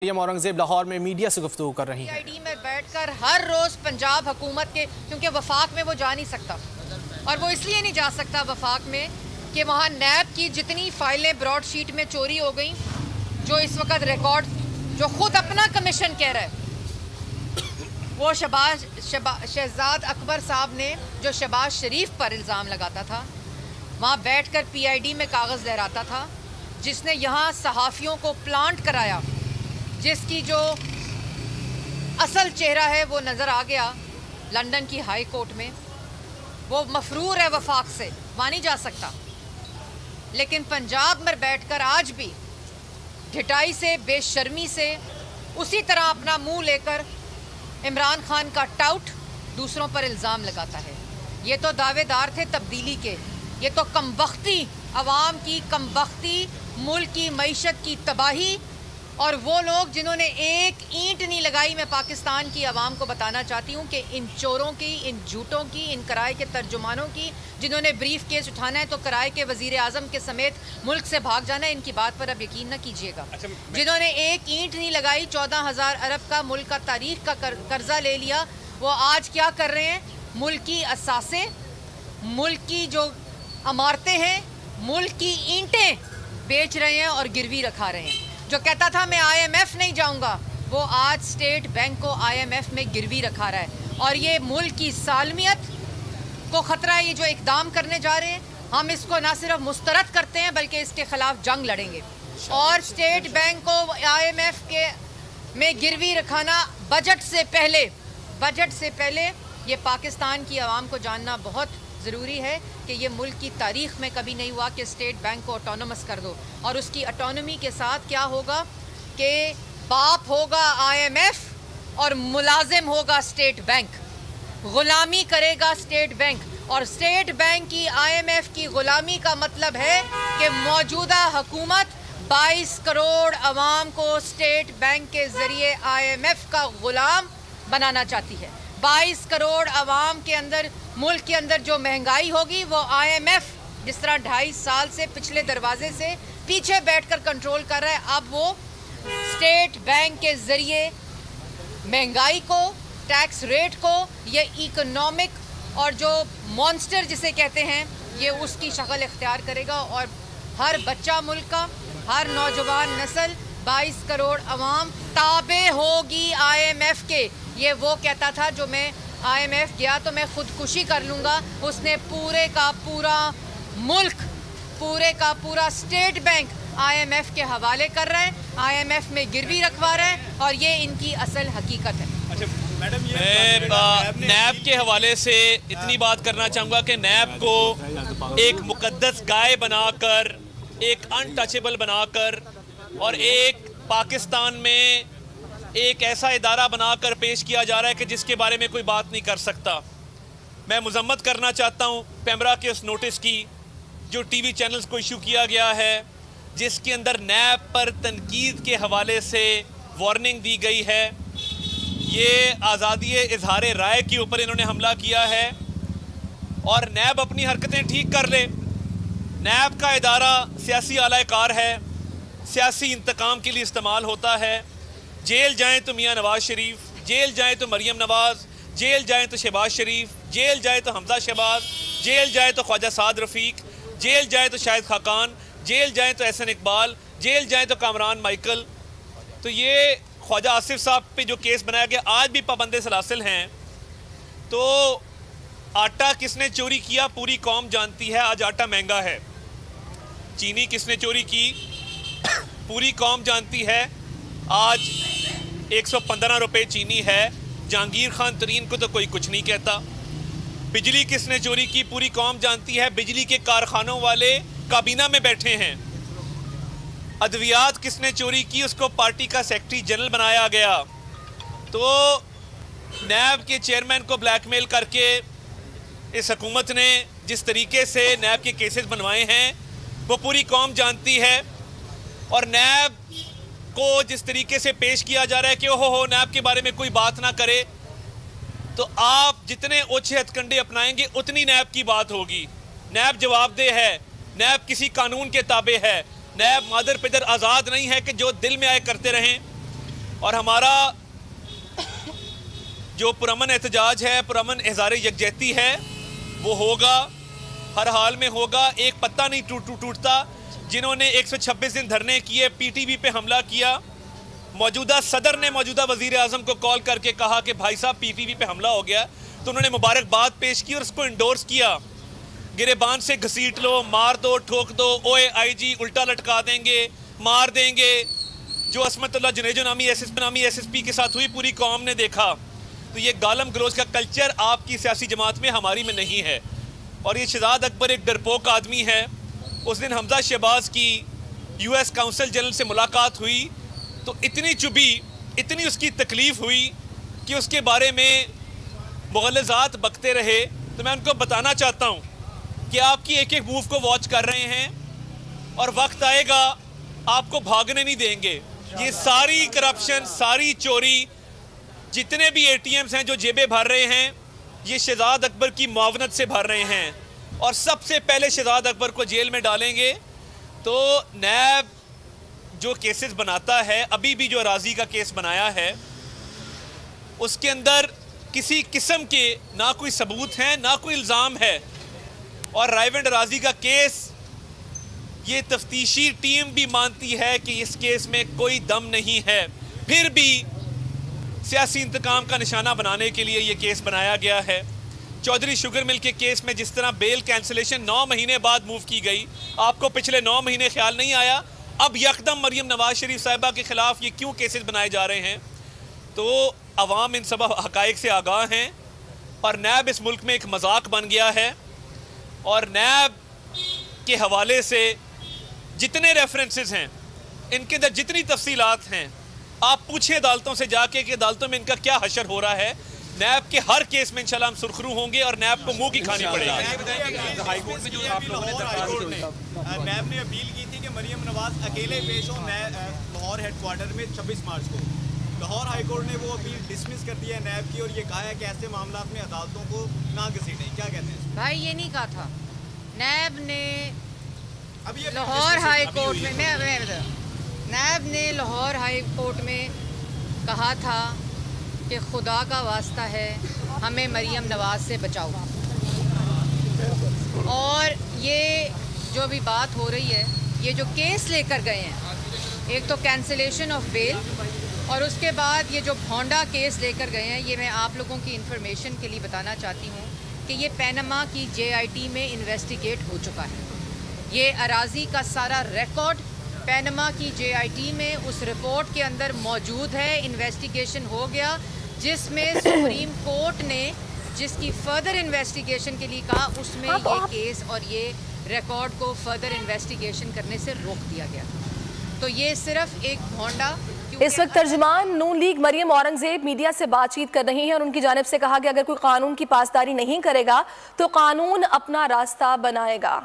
औरंगजेब लाहौर में मीडिया से गुफ्तगू कर रही हैं। PID में बैठकर हर रोज पंजाब हुकूमत के, क्योंकि वफाक में वो जा नहीं सकता और वो इसलिए नहीं जा सकता वफाक में कि वहाँ नैब की जितनी फाइलें ब्रॉडशीट में चोरी हो गई, जो इस वक्त रिकॉर्ड, जो खुद अपना कमीशन कह रहा है, वो शहजाद अकबर साहब ने जो शहबाज शरीफ पर इल्ज़ाम लगाता था, वहाँ बैठकर PID में कागज़ लहराता था, जिसने यहाँ सहाफ़ियों को प्लांट कराया, जिसकी जो असल चेहरा है वो नज़र आ गया लंदन की हाई कोर्ट में। वो मफरूर है वफाक से, वहाँ नहीं जा सकता। लेकिन पंजाब में बैठकर आज भी ढिठाई से, बेशर्मी से, उसी तरह अपना मुंह लेकर इमरान खान का टाउट दूसरों पर इल्ज़ाम लगाता है। ये तो दावेदार थे तब्दीली के, ये तो कमबख्ती अवाम की, कमबख्ती मुल्क की मईशत की तबाही, और वो लोग जिन्होंने एक ईंट नहीं लगाई। मैं पाकिस्तान की आवाम को बताना चाहती हूँ कि इन चोरों की, इन झूठों की, इन किराए के तर्जुमानों की, जिन्होंने ब्रीफ केस उठाना है तो किराए के वजीर आजम के समेत मुल्क से भाग जाना है, इनकी बात पर अब यकीन न कीजिएगा। जिन्होंने एक ईंट नहीं लगाई, 14,000 अरब का मुल्क का तारीख का कर्जा ले लिया, वो आज क्या कर रहे हैं? मुल्क की असासे, मुल्क की जो इमारतें हैं, मुल्क की ईंटें बेच रहे हैं और गिरवी रखा रहे हैं। जो कहता था मैं IMF नहीं जाऊंगा, वो आज स्टेट बैंक को IMF में गिरवी रखा रहा है। और ये मुल्क की सालमियत को ख़तरा है। ये जो इक़दाम करने जा रहे हैं, हम इसको ना सिर्फ मुस्तरद करते हैं बल्कि इसके ख़िलाफ़ जंग लड़ेंगे। और स्टेट बैंक को IMF के में गिरवी रखाना बजट से पहले ये पाकिस्तान की आवाम को जानना बहुत ज़रूरी है कि ये मुल्क की तारीख़ में कभी नहीं हुआ कि स्टेट बैंक को ऑटोनमस कर दो। और उसकी ऑटोनमी के साथ क्या होगा कि बाप होगा IMF और मुलाजिम होगा स्टेट बैंक, ग़ुलामी करेगा स्टेट बैंक। और स्टेट बैंक की IMF की ग़ुलामी का मतलब है कि मौजूदा हुकूमत 22 करोड़ अवाम को स्टेट बैंक के ज़रिए IMF का ग़ुलाम बनाना चाहती है। 22 करोड़ अवाम के अंदर, मुल्क के अंदर जो महंगाई होगी वो IMF जिस तरह 2.5 साल से पिछले दरवाजे से पीछे बैठकर कंट्रोल कर रहा है, अब वो स्टेट बैंक के ज़रिए महंगाई को, टैक्स रेट को, ये इकोनॉमिक और जो मॉन्स्टर जिसे कहते हैं, ये उसकी शक्ल इख्तियार करेगा। और हर बच्चा मुल्क का, हर नौजवान नस्ल, 22 करोड़ अवाम ताबे होगी IMF के। ये वो कहता था जो मैं IMF गया तो मैं खुदकुशी कर लूँगा, उसने पूरे का पूरा मुल्क, पूरे का पूरा स्टेट बैंक IMF के हवाले कर रहा है, IMF में गिरवी रखवा रहा है, और ये इनकी असल हकीकत है। अच्छा मैडम, मैं नैब के हवाले से इतनी बात करना चाहूँगा कि नैब को एक मुकद्दस गाय बनाकर, एक अनटचेबल बनाकर, और एक पाकिस्तान में एक ऐसा इदारा बनाकर पेश किया जा रहा है कि जिसके बारे में कोई बात नहीं कर सकता। मैं मजम्मत करना चाहता हूँ पैमरा के उस नोटिस की जो TV चैनल्स को इशू किया गया है, जिसके अंदर नैब पर तनकीद के हवाले से वार्निंग दी गई है। ये आज़ादी इजहार राय के ऊपर इन्होंने हमला किया है, और नैब अपनी हरकतें ठीक कर ले। नैब का इदारा सियासी आलाकार है, सियासी इंतकाम के लिए इस्तेमाल होता है। जेल जाएं तो मियाँ नवाज शरीफ, जेल जाएं तो मरियम नवाज, जेल जाएं तो शहबाज शरीफ, जेल जाए तो हमजा शहबाज, जेल जाए तो ख्वाजा साद रफ़ीक, जेल जाए तो शाहिद खाकान, जेल जाए तो एहसन इकबाल, जेल जाए तो कामरान माइकल। तो ये ख्वाजा आसिफ साहब पे जो केस बनाया गया, आज भी पाबंद सलासिल हैं। तो आटा किसने चोरी किया पूरी कौम जानती है। आज आटा महंगा है। चीनी किसने चोरी की पूरी कौम जानती है। आज 115 रुपये चीनी है। जहांगीर खान तरीन को तो कोई कुछ नहीं कहता। बिजली किसने चोरी की पूरी कौम जानती है। बिजली के कारखानों वाले काबीना में बैठे हैं। अद्वियात किसने चोरी की, उसको पार्टी का सेक्रेटरी जनरल बनाया गया। तो नैब के चेयरमैन को ब्लैकमेल करके इस हुकूमत ने जिस तरीके से नैब के केसेस बनवाए हैं वो पूरी कौम जानती है। और नैब को जिस तरीके से पेश किया जा रहा है कि ओहो नैब के बारे में कोई बात ना करे, तो आप जितने ओछे हथकंडे अपनाएंगे उतनी नैब की बात होगी। नैब जवाबदेह है, नैब किसी कानून के ताबे है, नैब मादर पिदर आज़ाद नहीं है कि जो दिल में आए करते रहें। और हमारा जो पुरअमन एहतजाज है, पुरअमन इज़हार यकजहती है, वो होगा, हर हाल में होगा। एक पत्ता नहीं टूटता। जिन्होंने 126 दिन धरने किए, पीटीवी पे हमला किया, मौजूदा सदर ने मौजूदा वजीर आजम को कॉल करके कहा कि भाई साहब पीटीवी पे हमला हो गया, तो उन्होंने मुबारकबाद पेश की और उसको इंडोर्स किया। गिरेबान से घसीट लो, मार दो, ठोक दो, ओए आईजी उल्टा लटका देंगे, मार देंगे। जो असमतुल्लाह जुनेजो नामी एसएसपी के साथ हुई, पूरी कौम ने देखा। तो ये गालम गलोच का कल्चर आपकी सियासी जमात में, हमारी में नहीं है। और ये शहजाद अकबर एक डरपोक आदमी है। उस दिन हमजा शहबाज की यूएस काउंसिल जनरल से मुलाकात हुई तो इतनी चुभी, इतनी उसकी तकलीफ़ हुई कि उसके बारे में मुग़ल्लज़ात बकते रहे। तो मैं उनको बताना चाहता हूँ कि आपकी एक एक मूव को वॉच कर रहे हैं और वक्त आएगा आपको भागने नहीं देंगे। ये सारी करप्शन, सारी चोरी, जितने भी एटीएम्स हैं जो जेबें भर रहे हैं, ये शहजाद अकबर की मुआवनत से भर रहे हैं। और सबसे पहले शहजाद अकबर को जेल में डालेंगे। तो नैब जो केसेस बनाता है, अभी भी जो अराजी का केस बनाया है, उसके अंदर किसी किस्म के ना कोई सबूत हैं, ना कोई इल्ज़ाम है। और रायवेंड अराजी का केस, ये तफ्तीशी टीम भी मानती है कि इस केस में कोई दम नहीं है, फिर भी सियासी इंतकाम का निशाना बनाने के लिए ये केस बनाया गया है। चौधरी शुगर मिल के केस में जिस तरह बेल कैंसिलेशन 9 महीने बाद मूव की गई, आपको पिछले 9 महीने ख्याल नहीं आया? अब यकदम मरियम नवाज शरीफ साहिबा के खिलाफ ये क्यों केसेस बनाए जा रहे हैं? तो अवाम इन सब हकाइक से आगाह हैं और नैब इस मुल्क में एक मजाक बन गया है। और नैब के हवाले से जितने रेफरेंसेस हैं, इनके अंदर जितनी तफसीलात हैं, आप पूछें अदालतों से जाके कि अदालतों में इनका क्या हशर हो रहा है। नैब के हर केस में इंशाल्लाह हम सुरखरू होंगे और नैब को मुंह की खानी पड़ेगी। हाईकोर्ट में जो आप लोगों ने नैब ने अपील की थी कि मरियम नवाज अकेले पेश हो लाहौर हेडक्वार्टर में 26 मार्च को। लाहौर हाईकोर्ट ने वो अपील डिसमिस कर दिया है नैब की और ये कहा है कि ऐसे मामला में अदालतों को ना घसीटें। क्या कहते हैं भाई? ये नहीं कहा था नैब ने लाहौर हाई कोर्ट में। नैब ने लाहौर हाई कोर्ट में कहा था कि खुदा का वास्ता है हमें मरियम नवाज से बचाओ। और ये जो भी बात हो रही है, ये जो केस लेकर गए हैं, एक तो कैंसिलेशन ऑफ बेल और उसके बाद ये जो भोंडा केस लेकर गए हैं, ये मैं आप लोगों की इंफॉर्मेशन के लिए बताना चाहती हूँ कि ये पैनमा की JIT में इन्वेस्टिगेट हो चुका है। ये अराजी का सारा रिकॉर्ड पैनमा की JIT में उस रिपोर्ट के अंदर मौजूद है। इन्वेस्टिगेशन हो गया जिसमें सुप्रीम कोर्ट ने जिसकी फर्दर इन्वेस्टिगेशन के लिए कहा, उसमें ये केस और ये रिकॉर्ड को फर्दर इन्वेस्टिगेशन करने से रोक दिया गया। तो ये सिर्फ एक भोंडा। इस वक्त तर्जुमान नून लीग मरियम औरंगजेब मीडिया से बातचीत कर रही हैं और उनकी जानिब से कहा कि अगर कोई कानून की पासदारी नहीं करेगा तो कानून अपना रास्ता बनाएगा।